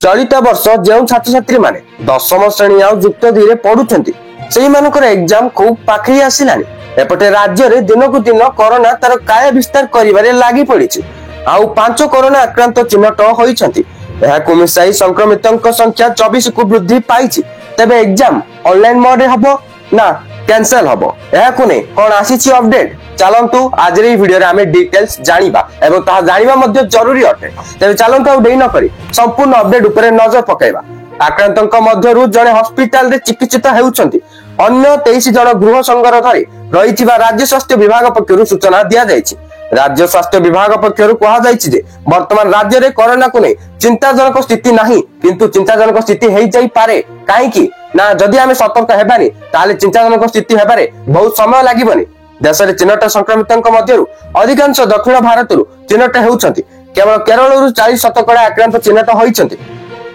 चलित वर्ष जो छात्र छात्री माने दशम श्रेणी आ युक्त 2 रे पढ़ुछंती सेही मानकर एग्जाम खूब पाखरी आसिलानी। एपटे राज्य रे दिन को दिन कोरोना तार काय विस्तार करिवारे लागि पड़िछि। आउ 5 कोरोना आक्रांत चिन्हट होइछंती। एहाकु मिसाई संक्रमितक संख्या 24 को वृद्धि पाइछि। तबे एग्जाम ऑनलाइन मोड रे हबो ना कैंसिल हबो एहाकु नै कोन आसीछि अपडेट चलंतु आज रे वीडियो रे हमें डिटेल्स जानिबा एवं ताहा जानिबा मध्ये जरूरी अटे। तबे चलंतु आ डेई न करी संपूर्ण अपडेट ऊपर नजर पकाइबा। आक्रांतक मध्यरु जणे हॉस्पिटल रे चिकित्सित हेउछंती। अन्य 23 जण गृह संघर धरि रहिथिबा राज्य स्वास्थ्य विभाग पक्षरु सूचना दिया जायछि। राज्य स्वास्थ्य विभाग पक्षरु कहा जायछि जे वर्तमान राज्य रे कोरोना को नै चिंताजनक स्थिति नाही, किंतु चिंताजनक स्थिति हेइ जाई पारे। काहेकि ना जदि आमे सतर्क हेबानी ताले चिंताजनक स्थिति हेबारे बहुत समय लागिबनी। देश रे चिन्हट संक्रमितक मध्यरु अधिकांश दक्षिण भारतरु चिन्हट हेउछंती। केवल केरळरु 40% आक्रांत चिन्हट होइछंती।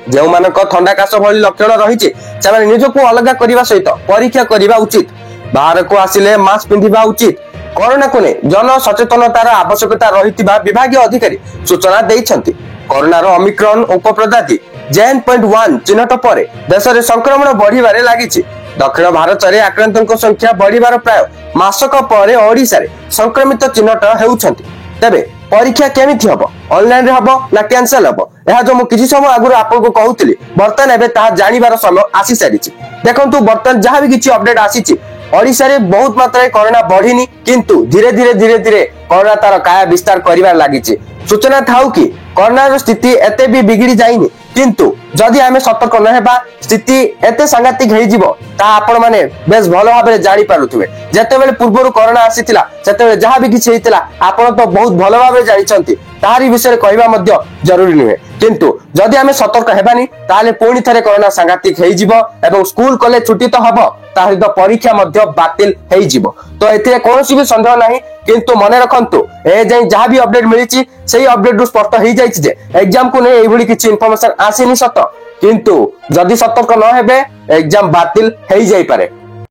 जेउ मानक ठंडा काश भली लक्षण रहिछि सेमाने निजको अलगा करिवा सहित परीक्षा करिवा उचित। बाहर को आसिले मास्क पिंधिबा उचित। कोरोना को ने जन सचेतनतार आवश्यकता रहितिबा विभागीय अधिकारी सूचना देइछंती। कोरोनार ओमिक्रॉन उपप्रजाति JN.1 चिन्हट परे देश रे संक्रमण बढ़िबारे लागिछि। दक्षिण भारत रे आक्रांतक संख्या बढ़िबार प्राय मासक परे ओडिसा रे संक्रमित चिन्हट हेउछंती। तबे परीक्षा केमिति हबो ऑनलाइन रे हबो ना कैंसिल हबो एहा जो मु किछि समय आगु आपको कहउतली बर्तन एबे ता जानिबार समय आसी सारिछि। देखंतु बर्तन जहा भी किछि अपडेट आसीछि ओडिसा रे बहुत मात्रा कोरोना बढ़िनी, किंतु धीरे धीरे कोरोना तार काय विस्तार करिवार लागिछि। सूचना थाउ कि कोरोना स्थिति एते भी बिगिड़ी जाइनी, किंतु जदि आमे सतर्क न हेबा स्थिति एते सांघातिक हेइ जिवो ता आपण माने बेस भलो भाबरे जानि पारुथुबे। जेतेबेले पूर्वरु कोरोना आसीतिला सेतेबेले जहा भी किछि हेइतिला आपण तो बहुत भलो भाबरे जानिछंती। तारी विषय कहबा मध्ये जरूरी नुहे, किंतु जदि आमे सतर्क हेबानी ताले पुणी थरे कोरोना सांघातिक हेइ जिवो एवं स्कूल कॉलेज छुट्टी तो हबो ताहि तो परीक्षा मध्ये बातिल हेइ जिवो। तो एते कोनोसी भी संदेह नाही, किंतु मने रखंतु ए जे जहा भी अपडेट मिलिछि सेही अपडेट रु स्पष्ट हेइ जाइछि जे एग्जाम को नै एई भली किछि इन्फॉर्मेशन आसीनी सत, किंतु जदि सतर्क न हेबे एग्जाम बातिल हेइ जाई पारे।